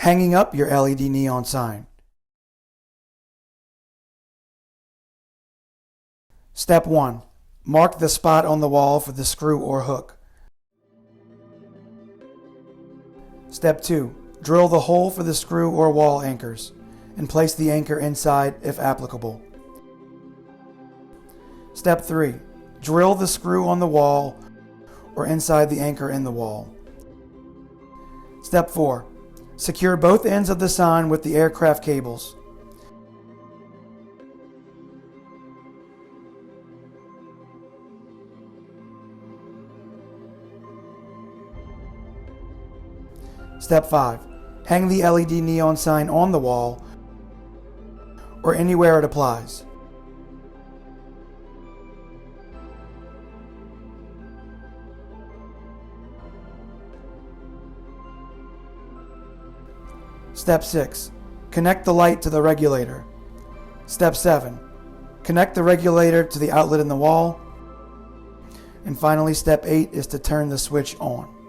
Hanging up your LED neon sign. Step 1. Mark the spot on the wall for the screw or hook. Step 2. Drill the hole for the screw or wall anchors and place the anchor inside if applicable. Step 3. Drill the screw on the wall or inside the anchor in the wall. Step 4. Secure both ends of the sign with the aircraft cables. Step 5. Hang the LED neon sign on the wall or anywhere it applies. Step 6. Connect the light to the regulator. Step 7. Connect the regulator to the outlet in the wall. And finally, step 8 is to turn the switch on.